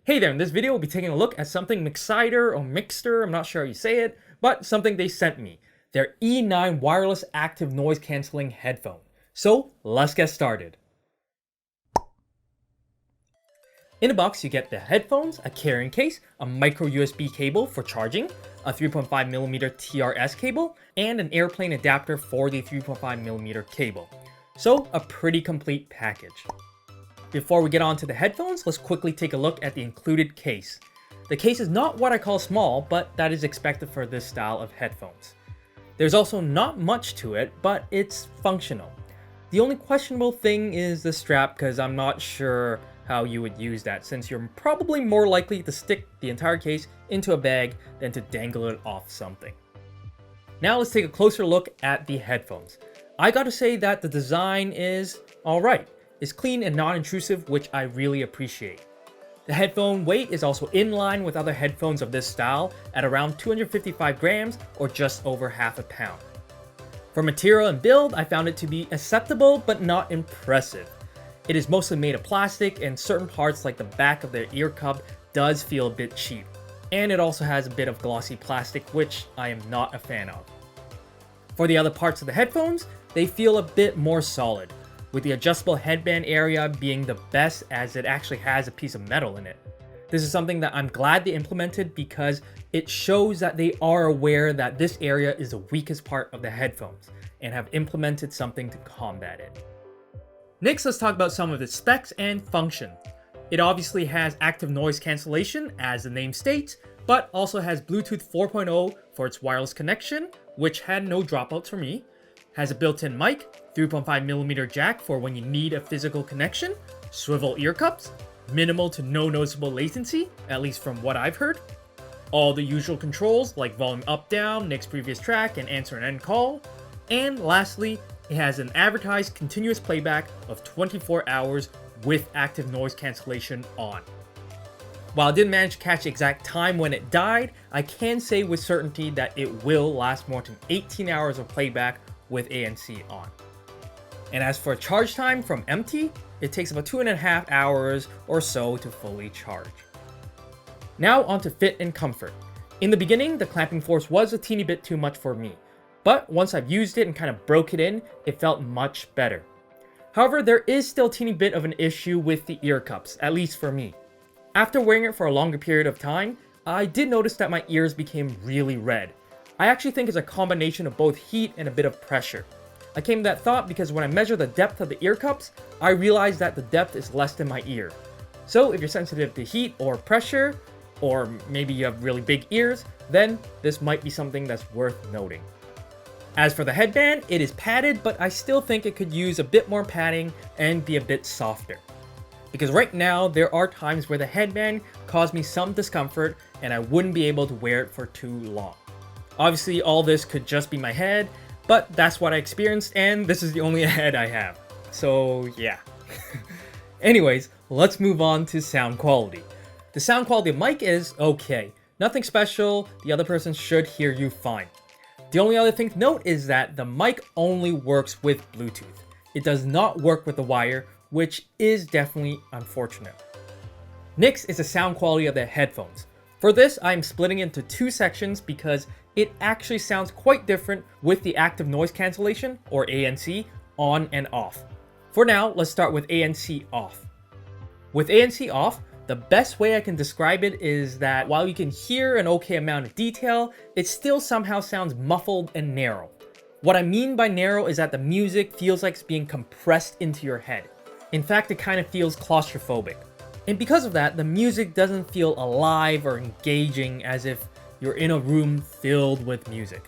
Hey there, in this video we'll be taking a look at something Mixcder or Mixter, I'm not sure how you say it, but something they sent me. Their E9 wireless active noise cancelling headphone. So let's get started. In the box you get the headphones, a carrying case, a micro USB cable for charging, a 3.5mm TRS cable, and an airplane adapter for the 3.5mm cable. So a pretty complete package. Before we get on to the headphones, let's quickly take a look at the included case. The case is not what I call small, but that is expected for this style of headphones. There's also not much to it, but it's functional. The only questionable thing is the strap, because I'm not sure how you would use that, since you're probably more likely to stick the entire case into a bag than to dangle it off something. Now let's take a closer look at the headphones. I gotta say that the design is alright. It's clean and non-intrusive, which I really appreciate. The headphone weight is also in line with other headphones of this style at around 255 grams or just over half a pound. For material and build, I found it to be acceptable but not impressive. It is mostly made of plastic, and certain parts like the back of the ear cup does feel a bit cheap. And it also has a bit of glossy plastic, which I am not a fan of. For the other parts of the headphones, they feel a bit more solid, with the adjustable headband area being the best as it actually has a piece of metal in it. This is something that I'm glad they implemented because it shows that they are aware that this area is the weakest part of the headphones and have implemented something to combat it. Next, let's talk about some of its specs and function. It obviously has active noise cancellation, as the name states, but also has Bluetooth 4.0 for its wireless connection, which had no dropouts for me, has a built-in mic, 3.5mm jack for when you need a physical connection, swivel ear cups, minimal to no noticeable latency, at least from what I've heard, all the usual controls like volume up down, next previous track, and answer and end call, and lastly, it has an advertised continuous playback of 24 hours with active noise cancellation on. While I didn't manage to catch the exact time when it died, I can say with certainty that it will last more than 18 hours of playback with ANC on. And as for charge time from empty, it takes about 2.5 hours or so to fully charge. Now onto fit and comfort. In the beginning, the clamping force was a teeny bit too much for me, but once I've used it and kind of broke it in, it felt much better. However, there is still a teeny bit of an issue with the ear cups, at least for me. After wearing it for a longer period of time, I did notice that my ears became really red. I actually think it's a combination of both heat and a bit of pressure. I came to that thought because when I measure the depth of the ear cups, I realized that the depth is less than my ear. So if you're sensitive to heat or pressure, or maybe you have really big ears, then this might be something that's worth noting. As for the headband, it is padded, but I still think it could use a bit more padding and be a bit softer. Because right now, there are times where the headband caused me some discomfort and I wouldn't be able to wear it for too long. Obviously, all this could just be my head, but that's what I experienced, and this is the only head I have. So yeah. Anyways, let's move on to sound quality. The sound quality of mic is okay. Nothing special, the other person should hear you fine. The only other thing to note is that the mic only works with Bluetooth. It does not work with the wire, which is definitely unfortunate. Next is the sound quality of the headphones. For this, I'm splitting into two sections because it actually sounds quite different with the active noise cancellation, or ANC, on and off. For now, let's start with ANC off. With ANC off, the best way I can describe it is that while you can hear an okay amount of detail, it still somehow sounds muffled and narrow. What I mean by narrow is that the music feels like it's being compressed into your head. In fact, it kind of feels claustrophobic. And because of that, the music doesn't feel alive or engaging as if you're in a room filled with music.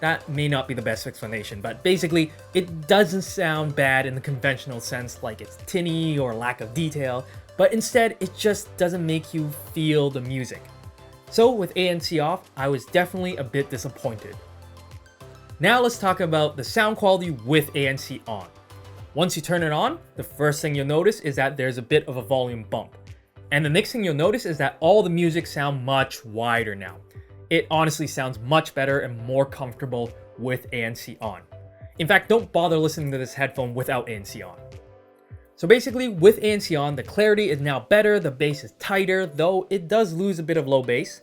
That may not be the best explanation, but basically, it doesn't sound bad in the conventional sense like it's tinny or lack of detail, but instead, it just doesn't make you feel the music. So with ANC off, I was definitely a bit disappointed. Now let's talk about the sound quality with ANC on. Once you turn it on, the first thing you'll notice is that there's a bit of a volume bump. And the next thing you'll notice is that all the music sound much wider now. It honestly sounds much better and more comfortable with ANC on. In fact, don't bother listening to this headphone without ANC on. So basically, with ANC on, the clarity is now better, the bass is tighter, though it does lose a bit of low bass.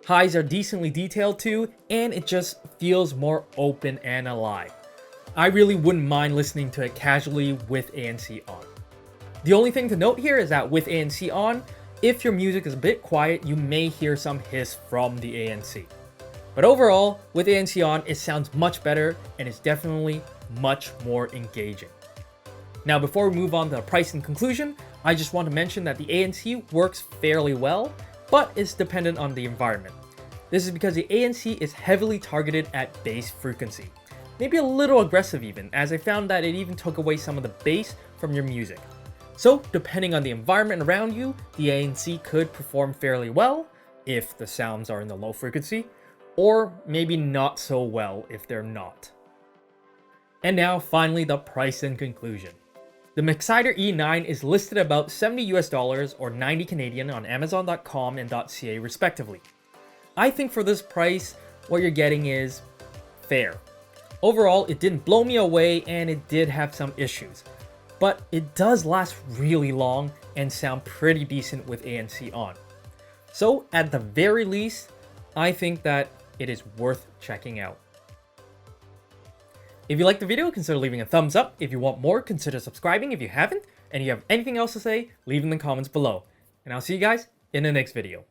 Highs are decently detailed too, and it just feels more open and alive. I really wouldn't mind listening to it casually with ANC on. The only thing to note here is that with ANC on, if your music is a bit quiet, you may hear some hiss from the ANC. But overall, with ANC on, it sounds much better and is definitely much more engaging. Now, before we move on to the price and conclusion, I just want to mention that the ANC works fairly well, but is dependent on the environment. This is because the ANC is heavily targeted at bass frequency. Maybe a little aggressive even, as I found that it even took away some of the bass from your music. So, depending on the environment around you, the ANC could perform fairly well, if the sounds are in the low frequency, or maybe not so well if they're not. And now, finally, the price and conclusion. The Mixcder E9 is listed about $70 US or 90 Canadian on Amazon.com and .ca respectively. I think for this price, what you're getting is fair. Overall, it didn't blow me away and it did have some issues, but it does last really long and sound pretty decent with ANC on. So at the very least, I think that it is worth checking out. If you liked the video, consider leaving a thumbs up. If you want more, consider subscribing if you haven't. And if you have anything else to say, leave in the comments below. And I'll see you guys in the next video.